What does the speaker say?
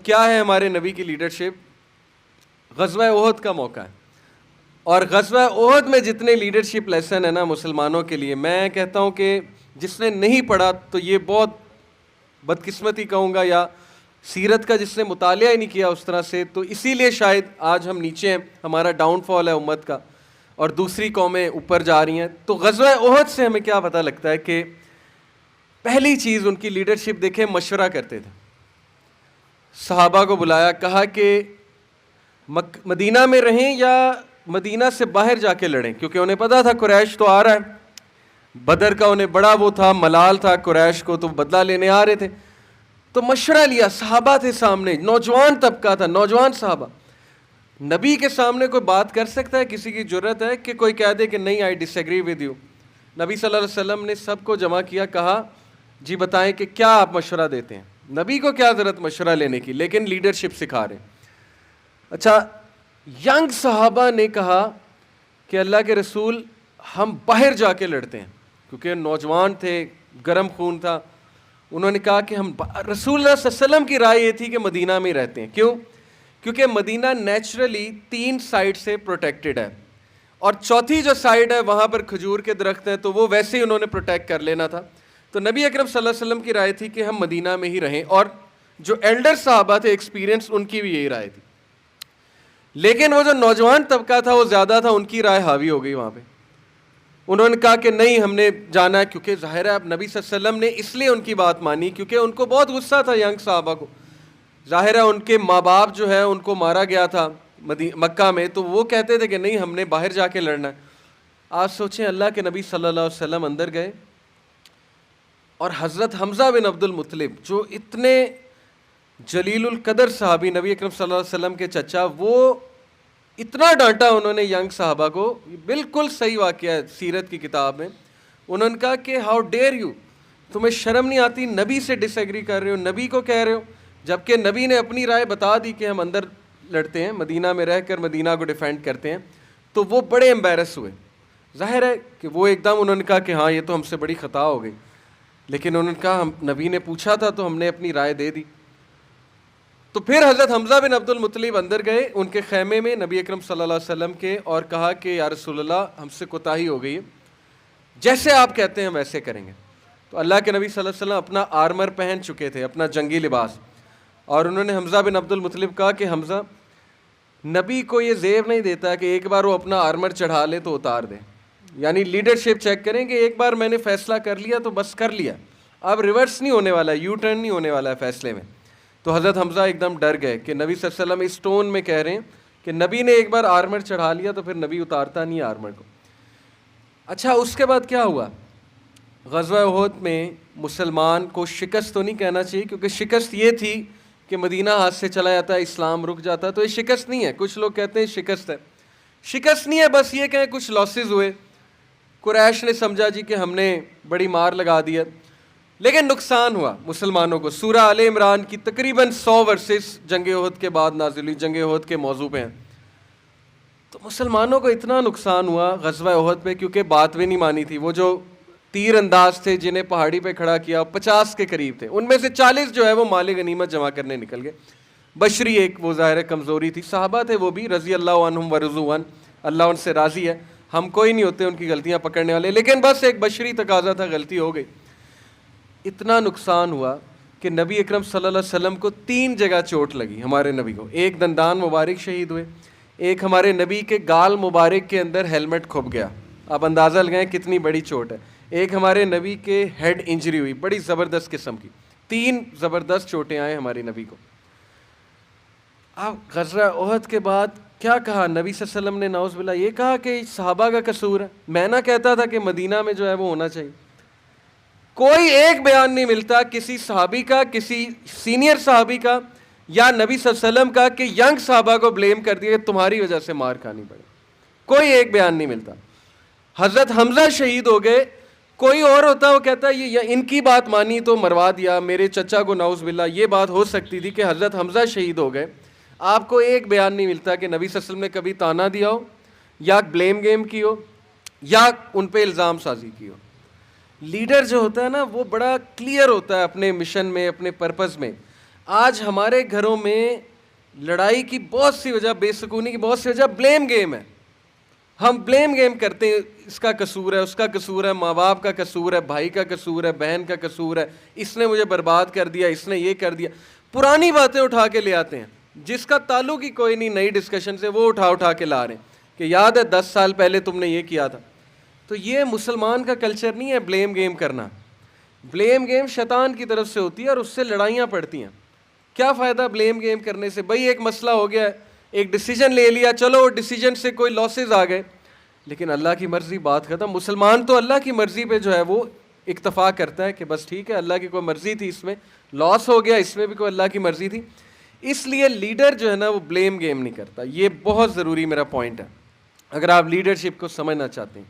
क्या है हमारे नबी की लीडरशिप? ग़ज़वा ओहद का मौका है और ग़ज़वा ओहद में जितने लीडरशिप लेसन है ना मुसलमानों के लिए, मैं कहता हूँ कि जिसने नहीं पढ़ा तो ये बहुत बदकिस्मती कहूँगा, या सीरत का जिसने मुतालिया ही नहीं किया उस तरह से, तो इसीलिए शायद आज हम नीचे हैं, हमारा डाउनफॉल है उम्मत का और दूसरी कौमें ऊपर जा रही हैं। तो ग़ज़वा ओहद से हमें क्या पता लगता है कि पहली चीज़ उनकी लीडरशिप देखें, मशवरा करते थे। सहाबा को बुलाया, कहा कि मदीना में रहें या मदीना से बाहर जाके लड़ें, क्योंकि उन्हें पता था कुरैश तो आ रहा है, बदर का उन्हें बड़ा वो था, मलाल था कुरैश को, तो बदला लेने आ रहे थे। तो मशवरा लिया, सहाबा थे सामने, नौजवान तबका था, नौजवान सहाबा। नबी के सामने कोई बात कर सकता है? किसी की जरूरत है कि कोई कह दे कि नहीं, आई डिसएग्री विद यू? नबी सल्लल्लाहु अलैहि वसल्लम ने सबको जमा किया, कहा जी बताएं कि क्या आप मशवरा देते हैं। नबी को क्या ज़रूरत मशवरा लेने की, लेकिन लीडरशिप सिखा रहे। अच्छा, यंग सहाबा ने कहा कि अल्लाह के रसूल हम बाहर जाके लड़ते हैं, क्योंकि नौजवान थे, गर्म खून था। उन्होंने कहा कि हम रसूल सल्लल्लाहु अलैहि वसल्लम की राय ये थी कि मदीना में रहते हैं। क्यों? क्योंकि मदीना नेचुरली 3 साइड से प्रोटेक्टेड है और चौथी जो साइड है वहाँ पर खजूर के दरख्त हैं, तो वो वैसे ही उन्होंने प्रोटेक्ट कर लेना था। तो नबी अकरम सल्लल्लाहु अलैहि वसल्लम की राय थी कि हम मदीना में ही रहें, और जो एल्डर साहबा थे एक्सपीरियंस, उनकी भी यही राय थी। लेकिन वो जो नौजवान तबका था वो ज़्यादा था, उनकी राय हावी हो गई वहाँ पे। उन्होंने कहा कि नहीं, हमने जाना है, क्योंकि ज़ाहिर है अब नबी सल्लल्लाहु अलैहि वसल्लम ने इसलिए उनकी बात मानी क्योंकि उनको बहुत गुस्सा था यंग साहबा को। ज़ाहिर है उनके माँ बाप जो है उनको मारा गया था मक्का में, तो वो कहते थे कि नहीं, हमने बाहर जाके लड़ना है। आज सोचें, अल्लाह के नबी सल्लल्लाहु अलैहि वसल्लम अंदर गए और हज़रत हमज़ा बिन अब्दुल मुत्तलिब, जो इतने जलीलुल कदर सहाबी, नबी अकरम सल्लल्लाहु अलैहि वसल्लम के चचा, वो इतना डांटा उन्होंने यंग साहबा को। बिल्कुल सही वाक़या है सीरत की किताब में। उन्होंने कहा कि हाउ डेयर यू, तुम्हें शर्म नहीं आती, नबी से डिसएग्री कर रहे हो, नबी को कह रहे हो, जबकि नबी ने अपनी राय बता दी कि हम अंदर लड़ते हैं, मदीना में रहकर मदीना को डिफेंड करते हैं। तो वो बड़े एम्बेरस हुए। जाहिर है कि वो एकदम उन्होंने कहा कि हाँ, ये तो हमसे बड़ी ख़ता हो गई। लेकिन उन्होंने कहा हम, नबी ने पूछा था तो हमने अपनी राय दे दी। तो फिर हज़रत हमज़ा बिन अब्दुल मुत्तलिब अंदर गए उनके खैमे में नबी अकरम सल्लल्लाहु अलैहि वसल्लम के, और कहा कि या रसूलल्लाह, हमसे कोताही हो गई है, जैसे आप कहते हैं वैसे करेंगे। तो अल्लाह के नबी सल्लल्लाहु अलैहि वसल्लम अपना आर्मर पहन चुके थे, अपना जंगी लिबास, और उन्होंने हमज़ा बिन अब्दुल मुत्तलिब कहा कि हमज़ा, नबी को ये ज़ेब नहीं देता कि एक बार वो अपना आर्मर चढ़ा ले तो उतार दे। यानी लीडरशिप चेक करें कि एक बार मैंने फ़ैसला कर लिया तो बस कर लिया, अब रिवर्स नहीं होने वाला है, यू टर्न नहीं होने वाला है फ़ैसले में। तो हज़रत हमज़ा एकदम डर गए कि नबी सल्लल्लाहु अलैहि वसल्लम इस टोन में कह रहे हैं कि नबी ने एक बार आर्मर चढ़ा लिया तो फिर नबी उतारता नहीं आर्मर को। अच्छा, उसके बाद क्या हुआ? ग़ज़वा ओहद में मुसलमान को शिकस्त तो नहीं कहना चाहिए, क्योंकि शिकस्त ये थी कि मदीना हाथ से चला जाता है, इस्लाम रुक जाता है, तो ये शिकस्त नहीं है। कुछ लोग कहते हैं शिकस्त है, शिकस्त नहीं है, बस ये कहें कुछ लॉसेस हुए, कुरैश ने समझा जी कि हमने बड़ी मार लगा दी है, लेकिन नुकसान हुआ मुसलमानों को। सूरह आले इमरान की तकरीबन 100 वर्सेस जंग ओहद के बाद नाज़िल हुई, जंग ओहद के मौजू पे हैं। तो मुसलमानों को इतना नुकसान हुआ ग़ज़वा ओहद पे, क्योंकि बात भी नहीं मानी थी। वो जो तीर अंदाज थे जिन्हें पहाड़ी पे खड़ा किया, 50 के करीब थे, उनमें से 40 जो है वो माल गनीमत जमा करने निकल गए। बशरी एक वो ज़ाहिर कमज़ोरी थी, सहाबा थे वो भी, रज़ी अल्लाह अन्हुम व रज़ू अन, अल्लाह उनसे राज़ी है, हम कोई नहीं होते उनकी गलतियाँ पकड़ने वाले, लेकिन बस एक बशरी तकाजा था, गलती हो गई। इतना नुकसान हुआ कि नबी अकरम सल्लल्लाहु अलैहि वसल्लम को 3 जगह चोट लगी हमारे नबी को। एक दंदान मुबारक शहीद हुए, एक हमारे नबी के गाल मुबारक के अंदर हेलमेट खुप गया, आप अंदाज़ा लगाएं कितनी बड़ी चोट है, एक हमारे नबी के हेड इंजरी हुई बड़ी ज़बरदस्त किस्म की। 3 ज़बरदस्त चोटें आए हमारे नबी को। अब ग़ज़वा ओहद के बाद क्या कहा नबी सल्लल्लाहु अलैहि वसल्लम ने? नाउज़ बिल्लाह, ये कहा कि सहाबा का कसूर है, मैं ना कहता था कि मदीना में जो है वो होना चाहिए। कोई एक बयान नहीं मिलता किसी सहाबी का, किसी सीनियर सहाबी का या नबी सल्लल्लाहु अलैहि वसल्लम का कि यंग सहाबा को ब्लेम कर दिया तुम्हारी वजह से मार खानी पड़े। कोई एक बयान नहीं मिलता। हज़रत हमज़ा शहीद हो गए, कोई और होता वो कहता ये इनकी बात मानी तो मरवा दिया, मेरे चचा को नाउज़ बिल्लाह ये बात हो सकती थी कि हज़रत हमज़ा शहीद हो गए। आपको एक बयान नहीं मिलता कि नबी सल्लल्लाहु अलैहि वसल्लम ने कभी ताना दिया हो या ब्लेम गेम की हो या उन पे इल्ज़ाम साजी की हो। लीडर जो होता है ना वो बड़ा क्लियर होता है अपने मिशन में, अपने पर्पज़ में। आज हमारे घरों में लड़ाई की बहुत सी वजह, बेसुकूनी की बहुत सी वजह ब्लेम गेम है। हम ब्लेम गेम करते हैं, इसका कसूर है, उसका कसूर है, माँ बाप का कसूर है, भाई का कसूर है, बहन का कसूर है, इसने मुझे बर्बाद कर दिया, इसने ये कर दिया। पुरानी बातें उठा के ले आते हैं जिसका ताल्लुक ही कोई नहीं नई डिस्कशन से, वो उठा उठा के ला रहे हैं कि याद है 10 साल पहले तुमने ये किया था। तो ये मुसलमान का कल्चर नहीं है ब्लेम गेम करना। ब्लेम गेम शैतान की तरफ से होती है और उससे लड़ाइयाँ पड़ती हैं। क्या फ़ायदा ब्लेम गेम करने से? भाई एक मसला हो गया, एक डिसीजन ले लिया, चलो डिसीजन से कोई लॉसेज आ गए, लेकिन अल्लाह की मर्ज़ी, बात ख़त्म। मुसलमान तो अल्लाह की मर्ज़ी पे जो है वो इक्तफ़ा करता है कि बस ठीक है, अल्लाह की कोई मर्ज़ी थी, इसमें लॉस हो गया, इसमें भी कोई अल्लाह की मर्ज़ी थी। इसलिए लीडर जो है ना वो ब्लेम गेम नहीं करता। ये बहुत ज़रूरी मेरा पॉइंट है अगर आप लीडरशिप को समझना चाहते हैं।